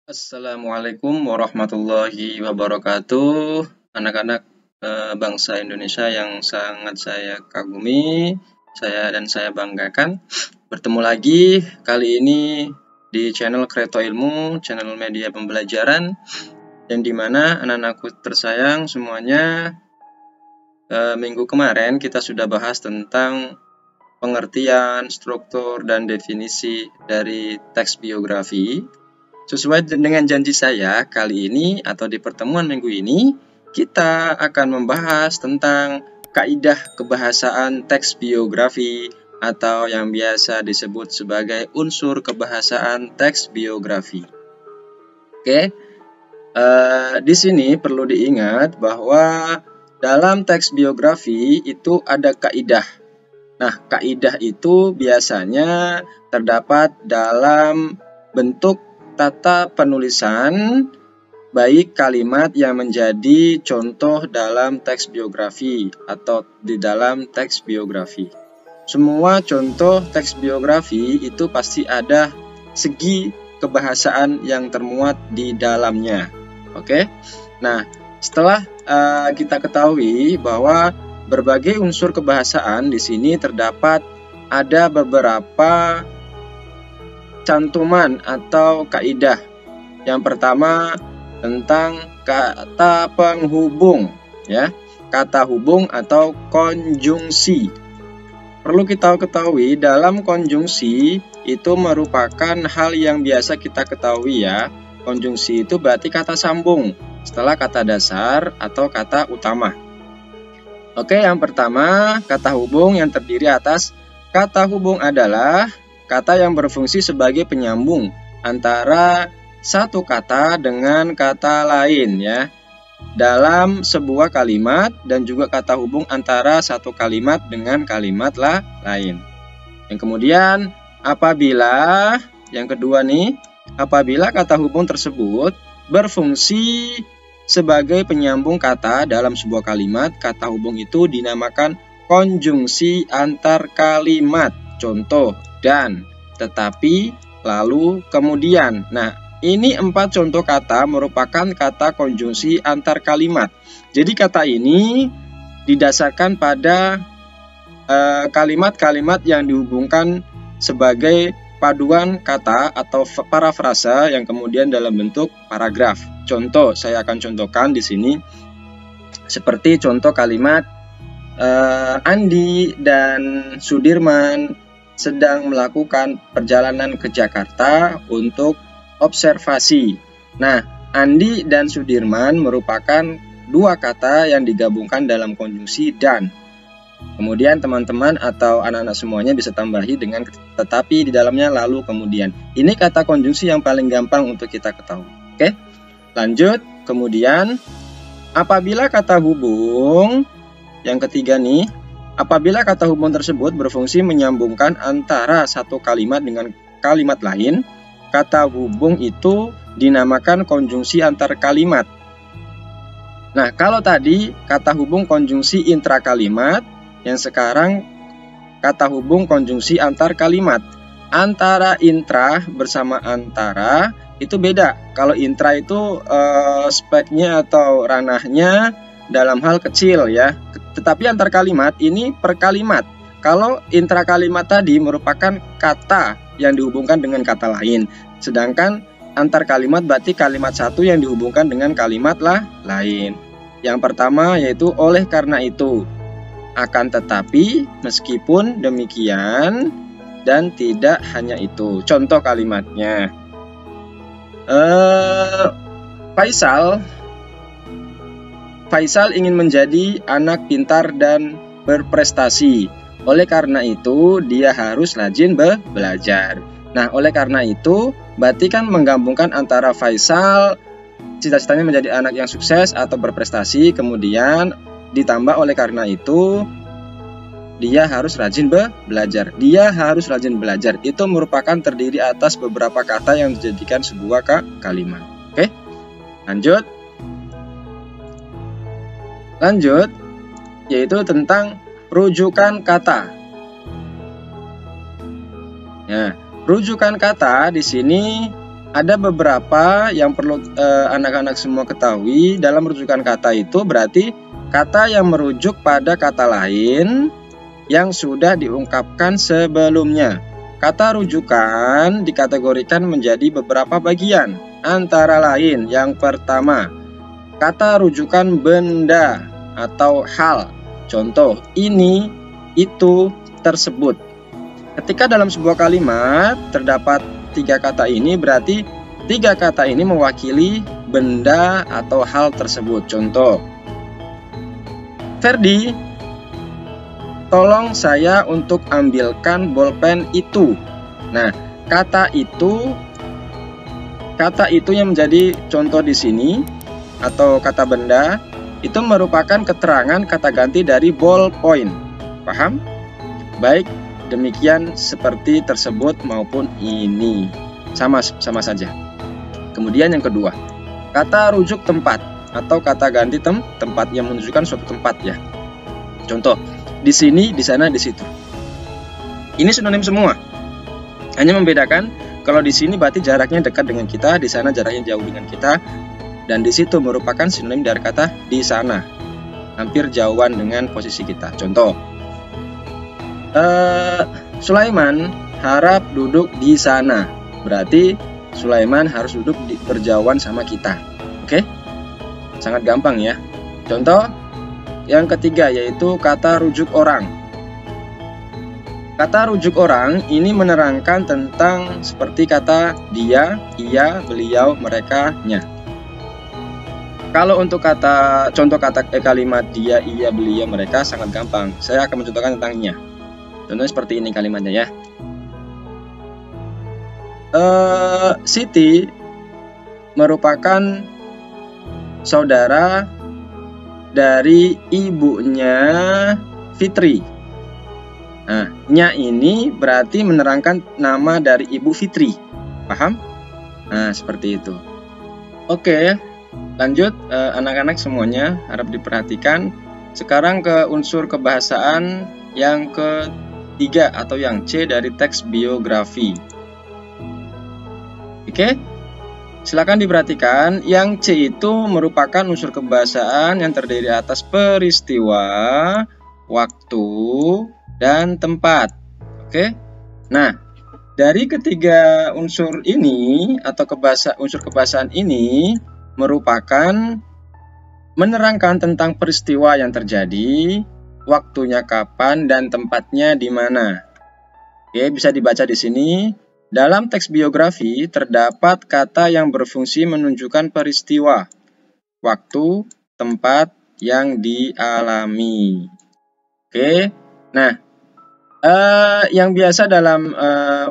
Assalamualaikum warahmatullahi wabarakatuh. Anak-anak bangsa Indonesia yang sangat saya kagumi, saya banggakan. Bertemu lagi kali ini di channel Kreto Ilmu, channel media pembelajaran, yang dimana anak-anakku tersayang semuanya, minggu kemarin kita sudah bahas tentang pengertian, struktur, dan definisi dari teks biografi. Sesuai dengan janji saya, kali ini atau di pertemuan minggu ini, kita akan membahas tentang kaidah kebahasaan teks biografi atau yang biasa disebut sebagai unsur kebahasaan teks biografi. Oke, di sini perlu diingat bahwa dalam teks biografi itu ada kaidah. Nah, kaidah itu biasanya terdapat dalam bentuk tata penulisan, baik kalimat yang menjadi contoh dalam teks biografi atau di dalam teks biografi. Semua contoh teks biografi itu pasti ada segi kebahasaan yang termuat di dalamnya. Oke? Nah, setelah kita ketahui bahwa berbagai unsur kebahasaan di sini terdapat ada beberapa cantuman atau kaidah. Yang pertama tentang kata penghubung, ya. Kata hubung atau konjungsi. Perlu kita ketahui dalam konjungsi itu merupakan hal yang biasa kita ketahui, ya. Konjungsi itu berarti kata sambung setelah kata dasar atau kata utama. Oke, yang pertama, kata hubung yang terdiri atas kata hubung adalah kata yang berfungsi sebagai penyambung antara satu kata dengan kata lain, ya, dalam sebuah kalimat, dan juga kata hubung antara satu kalimat dengan kalimat lain. Yang kemudian, yang kedua nih, apabila kata hubung tersebut berfungsi sebagai penyambung kata dalam sebuah kalimat, kata hubung itu dinamakan konjungsi antar kalimat. Contoh, dan, tetapi, lalu, kemudian. Nah, ini 4 contoh kata merupakan kata konjungsi antar kalimat. Jadi kata ini didasarkan pada kalimat-kalimat yang dihubungkan sebagai paduan kata atau parafrasa yang kemudian dalam bentuk paragraf. Contoh, saya akan contohkan di sini seperti contoh kalimat Andi dan Sudirman sedang melakukan perjalanan ke Jakarta untuk observasi. Nah, Andi dan Sudirman merupakan dua kata yang digabungkan dalam konjungsi dan. Kemudian teman-teman atau anak-anak semuanya bisa tambahi dengan tetapi di dalamnya lalu kemudian. Ini kata konjungsi yang paling gampang untuk kita ketahui. Oke, lanjut. Kemudian apabila kata hubung, yang ketiga nih, apabila kata hubung tersebut berfungsi menyambungkan antara satu kalimat dengan kalimat lain, kata hubung itu dinamakan konjungsi antar kalimat. Nah, kalau tadi kata hubung konjungsi intrakalimat, yang sekarang kata hubung konjungsi antar kalimat. Antara intra bersama antara itu beda. Kalau intra itu speknya atau ranahnya dalam hal kecil, ya. Tetapi antar kalimat ini per kalimat. Kalau intra kalimat tadi merupakan kata yang dihubungkan dengan kata lain. Sedangkan antar kalimat berarti kalimat satu yang dihubungkan dengan kalimat lain. Yang pertama yaitu oleh karena itu, akan tetapi, meskipun demikian, dan tidak hanya itu. Contoh kalimatnya, Faisal ingin menjadi anak pintar dan berprestasi. Oleh karena itu, dia harus rajin belajar. Nah, oleh karena itu, berarti kan menggabungkan antara Faisal cita-citanya menjadi anak yang sukses atau berprestasi, kemudian ditambah oleh karena itu dia harus rajin belajar. Dia harus rajin belajar. Itu merupakan terdiri atas beberapa kata yang dijadikan sebuah kalimat. Oke, lanjut, yaitu tentang rujukan kata. Ya, rujukan kata di sini ada beberapa yang perlu anak-anak semua ketahui. Dalam rujukan kata itu berarti kata yang merujuk pada kata lain yang sudah diungkapkan sebelumnya. Kata rujukan dikategorikan menjadi beberapa bagian, antara lain yang pertama, kata rujukan benda atau hal. Contoh, ini, itu, tersebut. Ketika dalam sebuah kalimat terdapat 3 kata ini, berarti 3 kata ini mewakili benda atau hal tersebut. Contoh, Ferdi, tolong saya untuk ambilkan bolpen itu. Nah, kata itu yang menjadi contoh di sini atau kata benda itu merupakan keterangan kata ganti dari ballpoint. Paham? Baik, demikian seperti tersebut maupun ini. Sama saja. Kemudian yang kedua, kata rujuk tempat atau kata ganti tempat yang menunjukkan suatu tempat ya. Contoh, di sini, di sana, di situ. Ini sinonim semua. Hanya membedakan kalau di sini berarti jaraknya dekat dengan kita, di sana jaraknya jauh dengan kita, dan di situ merupakan sinonim dari kata di sana, hampir jauhan dengan posisi kita. Contoh, Sulaiman harap duduk di sana. Berarti Sulaiman harus duduk berjauhan sama kita. Oke? Sangat gampang ya. Contoh yang ketiga yaitu kata rujuk orang. Kata rujuk orang ini menerangkan tentang seperti kata dia, ia, beliau, mereka, nya. Kalau untuk contoh kalimat dia, ia, beliau, mereka sangat gampang. Saya akan mencontohkan tentang nya. Contohnya seperti ini kalimatnya ya. Siti merupakan saudara dari ibunya Fitri. Nah, nya ini berarti menerangkan nama dari ibu Fitri. Paham? Nah, seperti itu. Oke, lanjut anak-anak semuanya, harap diperhatikan. Sekarang ke unsur kebahasaan yang ketiga atau yang C dari teks biografi. Oke, silakan diperhatikan. Yang C itu merupakan unsur kebahasaan yang terdiri atas peristiwa, waktu, dan tempat. Oke. Nah, dari ketiga unsur ini atau unsur kebahasaan ini merupakan menerangkan tentang peristiwa yang terjadi, waktunya kapan, dan tempatnya di mana. Oke, bisa dibaca di sini. Dalam teks biografi terdapat kata yang berfungsi menunjukkan peristiwa, waktu, tempat yang dialami. Oke. Nah, yang biasa dalam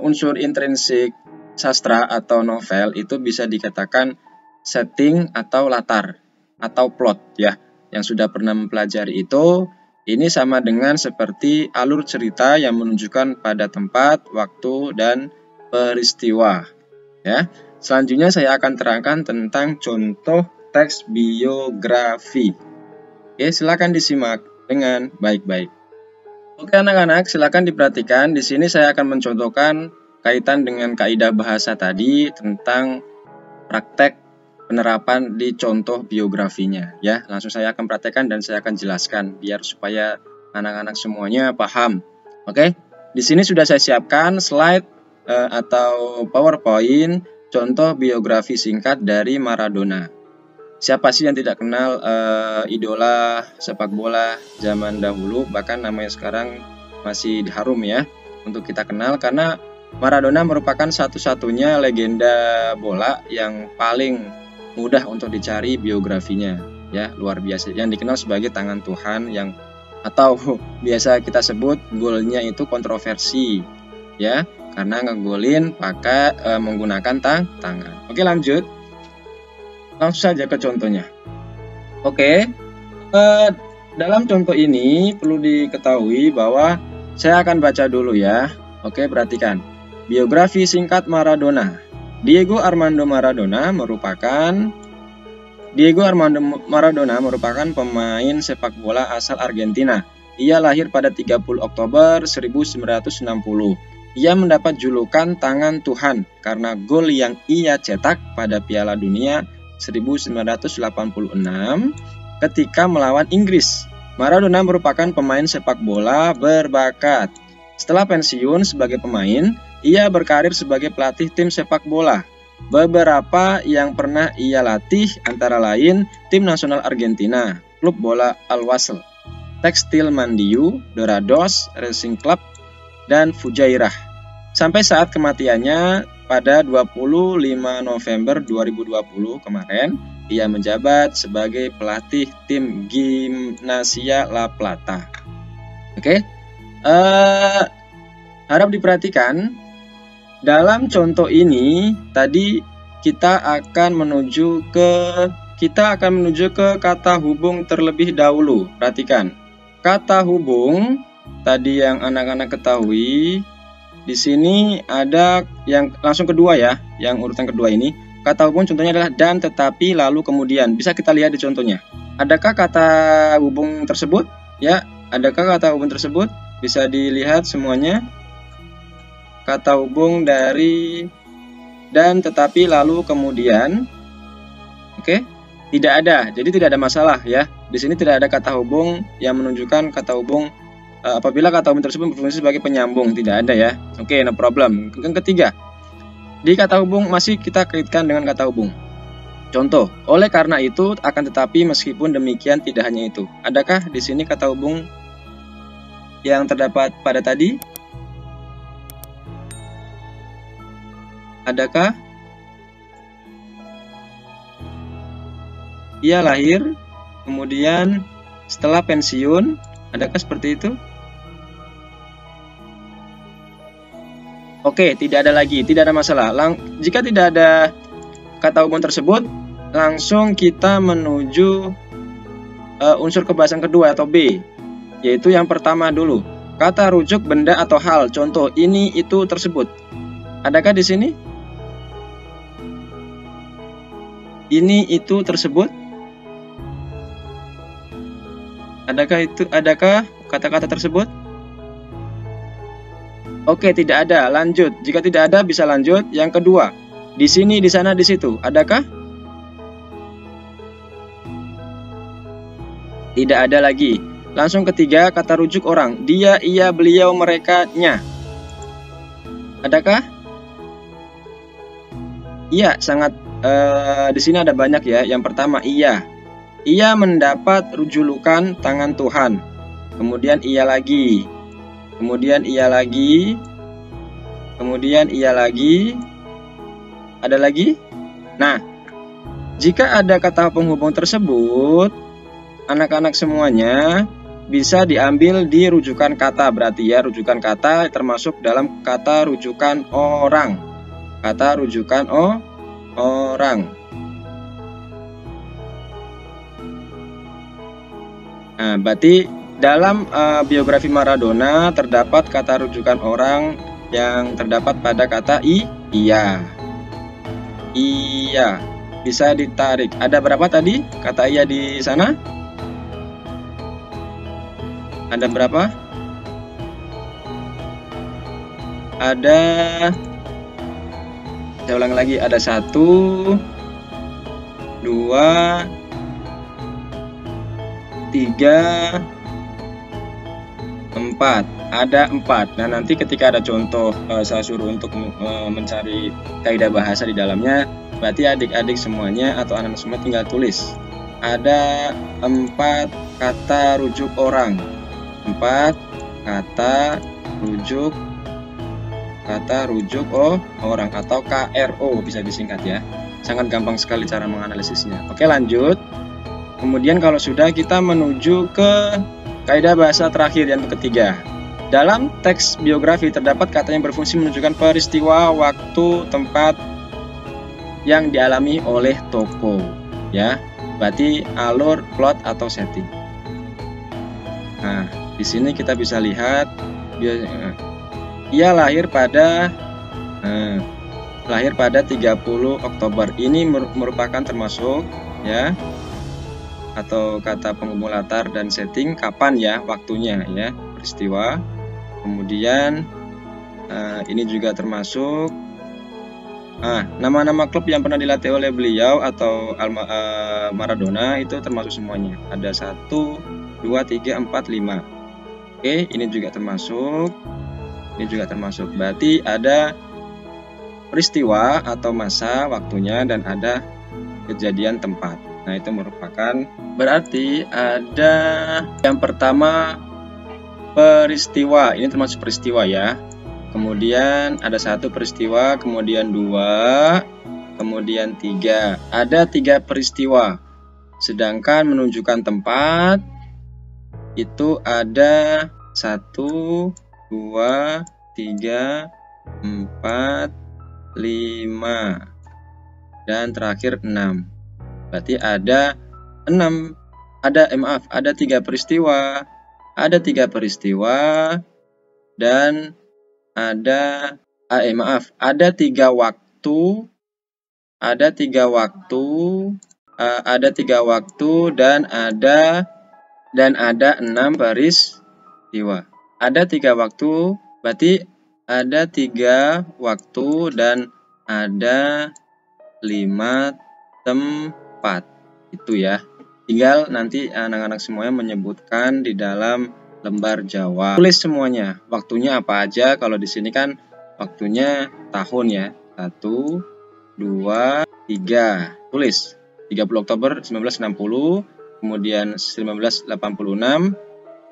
unsur intrinsik sastra atau novel itu bisa dikatakan setting atau latar atau plot ya. Yang sudah pernah mempelajari itu, ini sama dengan seperti alur cerita yang menunjukkan pada tempat, waktu, dan peristiwa ya. Selanjutnya saya akan terangkan tentang contoh teks biografi. Oke, silakan disimak dengan baik-baik. Oke anak-anak, silakan diperhatikan. Di sini saya akan mencontohkan kaitan dengan kaidah bahasa tadi tentang praktek penerapan di contoh biografinya ya. Langsung saya akan praktekkan dan saya akan jelaskan biar supaya anak-anak semuanya paham. Oke, di sini sudah saya siapkan slide atau PowerPoint contoh biografi singkat dari Maradona. Siapa sih yang tidak kenal idola sepak bola zaman dahulu, bahkan namanya sekarang masih harum ya untuk kita kenal, karena Maradona merupakan satu-satunya legenda bola yang paling mudah untuk dicari biografinya ya, luar biasa, yang dikenal sebagai tangan Tuhan, yang atau biasa kita sebut golnya itu kontroversi ya, karena ngegolin pakai menggunakan tangan. Oke, lanjut. Langsung saja ke contohnya. Oke, dalam contoh ini perlu diketahui bahwa saya akan baca dulu ya. Oke, perhatikan. Biografi singkat Maradona. Diego Armando Maradona merupakan pemain sepak bola asal Argentina. Ia lahir pada 30 Oktober 1960. Ia mendapat julukan tangan Tuhan karena gol yang ia cetak pada Piala Dunia 1986 ketika melawan Inggris. Maradona merupakan pemain sepak bola berbakat. Setelah pensiun sebagai pemain, ia berkarir sebagai pelatih tim sepak bola. Beberapa yang pernah ia latih antara lain tim nasional Argentina, klub bola Al-Wasl, Tekstil Mandiu, Dorados, Racing Club, dan Fujairah. Sampai saat kematiannya pada 25 November 2020 kemarin, ia menjabat sebagai pelatih tim Gimnasia La Plata. Oke, harap diperhatikan dalam contoh ini tadi kita akan menuju ke kata hubung terlebih dahulu. Perhatikan, kata hubung tadi yang anak-anak ketahui. Di sini ada yang langsung kedua ya, yang urutan kedua ini. Kata hubung contohnya adalah dan, tetapi, lalu, kemudian. Bisa kita lihat di contohnya. Adakah kata hubung tersebut? Ya, adakah kata hubung tersebut? Bisa dilihat semuanya. Kata hubung dari dan, tetapi, lalu, kemudian. Oke, tidak ada. Jadi tidak ada masalah ya. Di sini tidak ada kata hubung yang menunjukkan kata hubung apabila kata hubung tersebut berfungsi sebagai penyambung, tidak ada ya. Oke, no problem. Yang ketiga, di kata hubung masih kita kaitkan dengan kata hubung. Contoh, oleh karena itu, akan tetapi, meskipun demikian, tidak hanya itu. Adakah di sini kata hubung yang terdapat pada tadi? Adakah? Ia lahir, kemudian setelah pensiun, adakah seperti itu? Oke, tidak ada lagi, tidak ada masalah. Jika tidak ada kata hubung tersebut, langsung kita menuju unsur kebahasan kedua atau B, yaitu yang pertama dulu. Kata rujuk benda atau hal, contoh ini, itu, tersebut. Adakah di sini? Ini, itu, tersebut. Adakah kata-kata tersebut? Oke, tidak ada. Lanjut. Jika tidak ada, bisa lanjut. Yang kedua, di sini, di sana, di situ. Adakah? Tidak ada lagi. Langsung ketiga, kata rujuk orang. Dia, ia, beliau, mereka, nya. Adakah? Iya, sangat. Di sini ada banyak ya. Yang pertama, ia. Ia mendapat julukan tangan Tuhan. Kemudian ia lagi. Kemudian ia lagi. Kemudian ia lagi. Ada lagi? Nah, jika ada kata penghubung tersebut, anak-anak semuanya bisa diambil di rujukan kata. Berarti ya, rujukan kata termasuk dalam kata rujukan orang. Kata rujukan orang. Nah, berarti dalam biografi Maradona terdapat kata rujukan orang yang terdapat pada kata iya. Iya. Bisa ditarik. Ada berapa tadi kata iya di sana? Ada berapa? Ada, saya ulang lagi, ada 1, 2, 3, 4. Ada 4. Nah, nanti ketika ada contoh saya suruh untuk mencari kaidah bahasa di dalamnya, berarti adik-adik semuanya atau anak-anak semua tinggal tulis. Ada 4 kata rujuk orang. 4 kata rujuk orang atau KRO, bisa disingkat ya. Sangat gampang sekali cara menganalisisnya. Oke, lanjut. Kemudian kalau sudah, kita menuju ke kaidah bahasa terakhir yang ketiga. Dalam teks biografi terdapat kata yang berfungsi menunjukkan peristiwa, waktu, tempat yang dialami oleh tokoh, ya. Berarti alur, plot atau setting. Nah, di sini kita bisa lihat ia lahir pada 30 Oktober. Ini merupakan termasuk ya, atau kata penghubung latar dan setting, kapan ya, waktunya ya, peristiwa. Kemudian Ini juga termasuk nama-nama klub yang pernah dilatih oleh beliau atau Maradona itu termasuk semuanya. Ada 1, 2, 3, 4, 5. Oke, ini juga termasuk. Ini juga termasuk. Berarti ada peristiwa atau masa waktunya dan ada kejadian tempat. Nah, itu merupakan berarti ada yang pertama peristiwa. Ini termasuk peristiwa ya. Kemudian ada 1 peristiwa, kemudian 2, kemudian 3. Ada 3 peristiwa. Sedangkan menunjukkan tempat itu ada 1, 2, 3, 4, 5, dan terakhir 6. Berarti ada 6. Ada 3 peristiwa. Ada 3 peristiwa dan ada 3 waktu. Ada 3 waktu. Ada 3 waktu dan ada 6 peristiwa. Ada 3 waktu, berarti ada 3 waktu dan ada 5 tempat. Itu ya. Tinggal nanti anak-anak semuanya menyebutkan di dalam lembar Jawa. Tulis semuanya. Waktunya apa aja? Kalau di sini kan waktunya tahun ya. 1, 2, 3. Tulis. 30 Oktober 1960, kemudian 1986,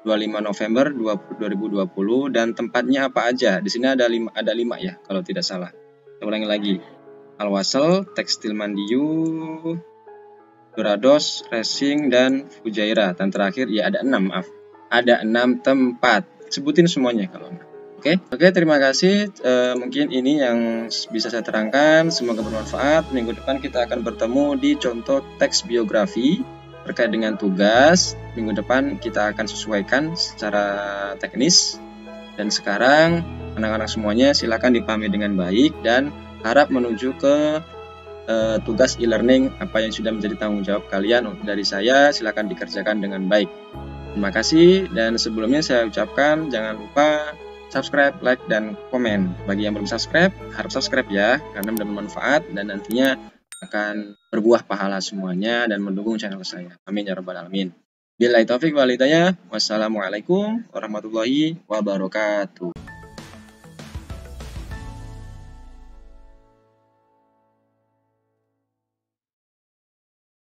25 November 2020, dan tempatnya apa aja? Di sini ada 5 ya kalau tidak salah. Saya ulangi lagi. Alwasel, Tekstil Mandiyu, Dorados, Racing, dan Fujairah. Dan terakhir ya ada 6, maaf. Ada 6 tempat. Sebutin semuanya kalau enggak. Oke, terima kasih. Mungkin ini yang bisa saya terangkan. Semoga bermanfaat. Minggu depan kita akan bertemu di contoh teks biografi terkait dengan tugas. Minggu depan kita akan sesuaikan secara teknis. Dan sekarang anak-anak semuanya silakan dipahami dengan baik dan harap menuju ke tugas e-learning apa yang sudah menjadi tanggung jawab kalian dari saya. Silakan dikerjakan dengan baik. Terima kasih, dan sebelumnya saya ucapkan jangan lupa subscribe, like, dan komen. Bagi yang belum subscribe, harap subscribe ya, karena bermanfaat dan nantinya akan berbuah pahala semuanya dan mendukung channel saya. Amin ya rabbal alamin. Billahi taufik wal hidayah. Wassalamualaikum warahmatullahi wabarakatuh.